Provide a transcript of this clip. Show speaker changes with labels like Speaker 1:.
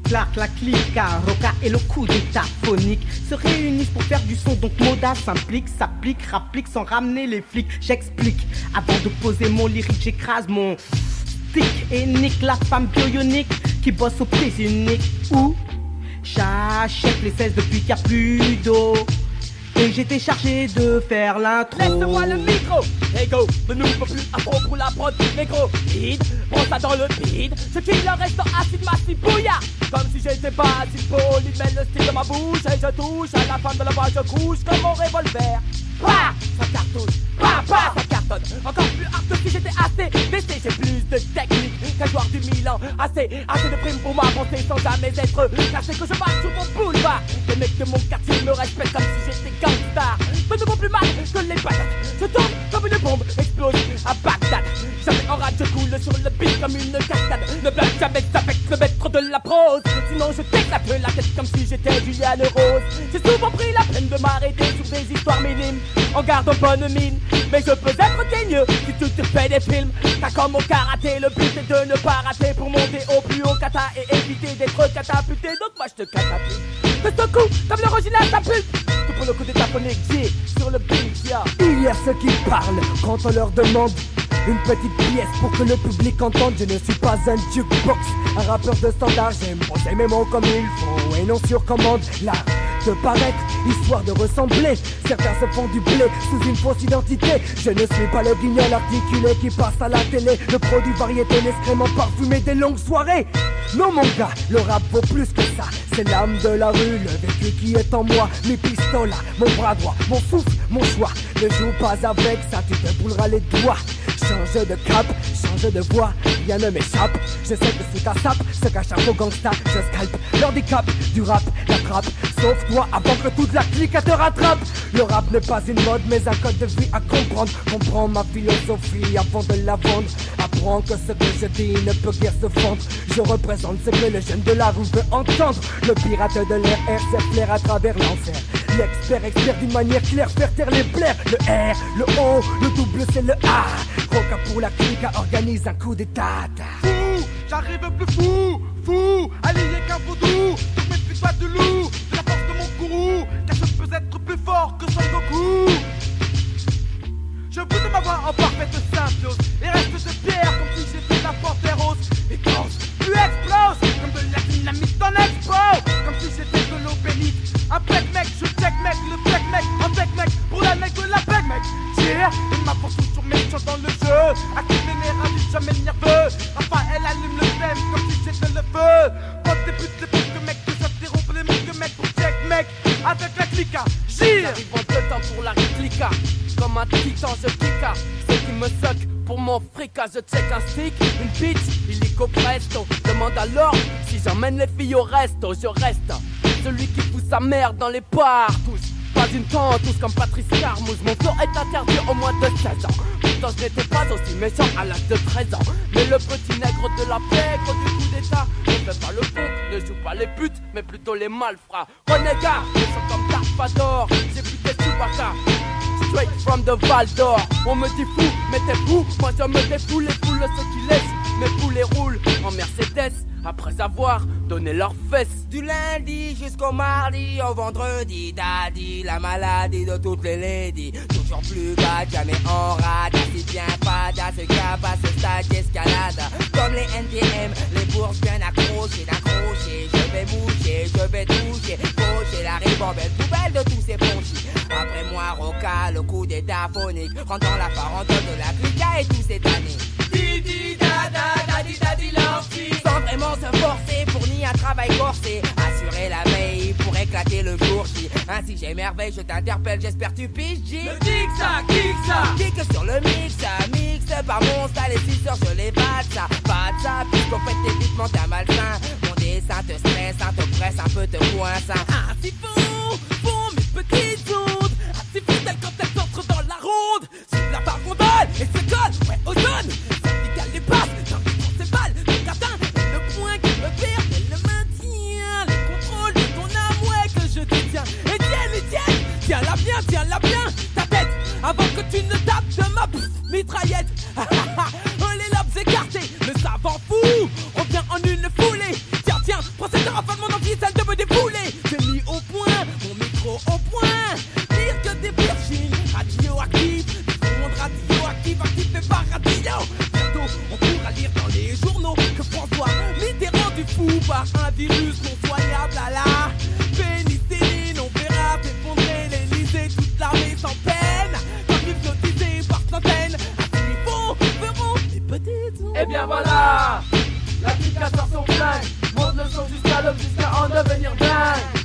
Speaker 1: Clark, la clica, Roca et le coup d'état phonique se réunissent pour faire du son, donc Moda s'applique, rapplique sans ramener les flics. J'explique, avant de poser mon lyrique, j'écrase mon stick et nique la femme bionique qui bosse au prix unique. Ou j'achète les 16 depuis qu'il n'y a plus d'eau. Et j'étais chargé de faire l'intro.
Speaker 2: Laisse-moi le micro. Ego, ne n'ouvre plus à fond pour la prod. Négro, vide, prends ça dans le vide. Ce qui leur reste acide massif bouillard. Comme si j'étais pas assez poli. Mets le style de ma bouche et je touche. À la fin de la voix je couche comme mon revolver. Bah, ça cartouche. Bah, ça cartonne. Encore plus hard que si j'étais assez baissé. J'ai plus de technique qu'un joueur du Milan. Assez de primes pour m'avancer sans jamais être caché. Que je marche sur mon boulevard. Les mecs de mon quartier me respectent comme si j'étais gangstar. Mais ne vaut plus mal que les patates. Je tombe comme une bombe, explose à Bagdad. Jamais en rade, je coule sur le beat comme une cascade. Ne blague jamais avec le maître de la prose. Sinon je t'éclate la tête comme si j'étais Juliane Rose. J'ai souvent pris la peine de m'arrêter sur des histoires minimes, en gardant bonne mine. Mais je peux être teigneux si tu te fais des films. T'as comme au karaté, le but est de ne pas rater pour monter au plus haut kata et éviter d'être catapulté. Donc moi je te catapulte. De ce coup, comme l'original ça pue. Tout pour le coup d'état phonique, sur le beat, yeah.
Speaker 3: Il y a ceux qui parlent quand on leur demande une petite pièce pour que le public entende. Je ne suis pas un jukebox, un rappeur de standard. J'aime poser mes mots comme il faut et non sur commande. L'art de paraître, histoire de ressembler. Certains se font du blé sous une fausse identité. Je ne suis pas le guignol articulé qui passe à la télé, le produit variété l'excrément parfumé des longues soirées. Non mon gars, le rap vaut plus que ça. C'est l'âme de la rue, le vécu qui est en moi. Mes pistolets, mon bras droit, mon souffle, mon choix. Ne joue pas avec ça, tu te bouleras les doigts. Change de cap, change de voix, rien ne m'échappe. Je sais que sous ta sape se cache un faux gangsta. Je scalpe l'handicap du rap, la trappe. Sauve-toi avant que toute la clique te rattrape. Le rap n'est pas une mode mais un code de vie à comprendre. Comprends ma philosophie avant de la vendre. Apprends que ce que je dis ne peut guère se vendre. Je représente ce que le jeune de la rue veut entendre. Le pirate de l'air, sait flair à travers l'enfer. L'expert expert d'une manière claire, faire taire les blaires. Le R, le O, le double c'est le A. Roca pour la clique organise un coup d'état.
Speaker 4: Fou, j'arrive plus fou, allié qu'un vaudou. Je méfie-toi du loup, de la force de mon gourou. Car je peux être plus fort que Son Goku. Je vous de ma voix en parfaite symbiose et reste de pierre comme si j'étais la panthère rose. Et quand tu exploses comme de la dynamite en expo, comme si j'étais de l'eau bénite. Un pec mec, je check mec, le pec mec, un pec mec, pour la mec de la pec mec. Yeah, et ma force toujours méchant dans le jeu. Active l'énergie, jamais nerveux. Enfin elle allume le thème comme si c'était le feu. Quand débute les mecs mec, que j'interromps les mecs pour check mec. Avec la clica, gire.
Speaker 2: J'arrive en deux temps pour la clica. Comme un titan je kicka. Ceux qui me suck pour mon frica. Je check un stick, une bitch, illico presto. Demande alors si j'emmène les filles au resto. Je reste celui qui fout sa mère dans les bars. Tous, pas une temps, tous comme Patrice Carmouze. Mon flow est interdit au moins de 16 ans. Pourtant je n'étais pas aussi méchant à l'âge de 13 ans. Mais le petit nègre de la pègre du coup d'état ne fait pas le fond, ne joue pas les putes, mais plutôt les malfrats. Renégat, je suis comme Dark Vador. J'ai buté Chewbacca, straight from the Val d'Or. On me dit fou, mais t'es fou. Moi je me défoule, les foules ceux qui laissent mes poulets roulent en Mercedes après avoir donné leurs fesses.
Speaker 5: Du lundi jusqu'au mardi, au vendredi, daddy, la maladie de toutes les ladies. Toujours plus bas, jamais en rade. Si bien pas à ce cap, à ce stade d'escalade. Comme les NTM, les bourses bien accrochées, d'accrocher. Je vais bouger, je vais toucher, pocher la ribambelle poubelle de tous ces ponchis. Après moi, Roca, le coup d'état phonique. Rentrant la farandole de la clica et tous ces années.
Speaker 2: Didi dada, dadi dadi l'ortie.
Speaker 5: Sans vraiment se forcer, fournir un travail corsé. Assurer la veille pour éclater le jour J. Ainsi j'émerveille, je t'interpelle, j'espère tu piges J.
Speaker 2: Le kick ça.
Speaker 5: Kick sur le mix par mon style et si sûr je les batte ça. Pas de ça, puisqu'au fait évitement t'es un malsain. Mon dessin te stresse, t'oppresse, un peu te coince.
Speaker 2: Ah si font mes petites ondes. Ah si font elles quand elles entrent dans la ronde. Suivent la farandole et se colle, ouais, aux zones. Vertical les passes, dans les courses et balles. Le gratin et le point qui me perd, elle le maintient. Les contrôles de ton âme, ouais, que je détiens. Et tiens-la bien, ta tête. Avant que tu ne tapes de ma mitraillette. Oh les lobes écartés, le savant fou. On vient en une foulée. Tiens, prends cette rendu fou par un virus non soignable à la pénicilline. On verra s'effondrer l'Elysée, toute l'armée sans peine, comme hypnotisés par centaines. Ainsi ils feront des petites ondes.
Speaker 6: Et bien voilà, la petite casse son flingue, monte le son jusqu'à l'homme, jusqu'à en devenir dingue.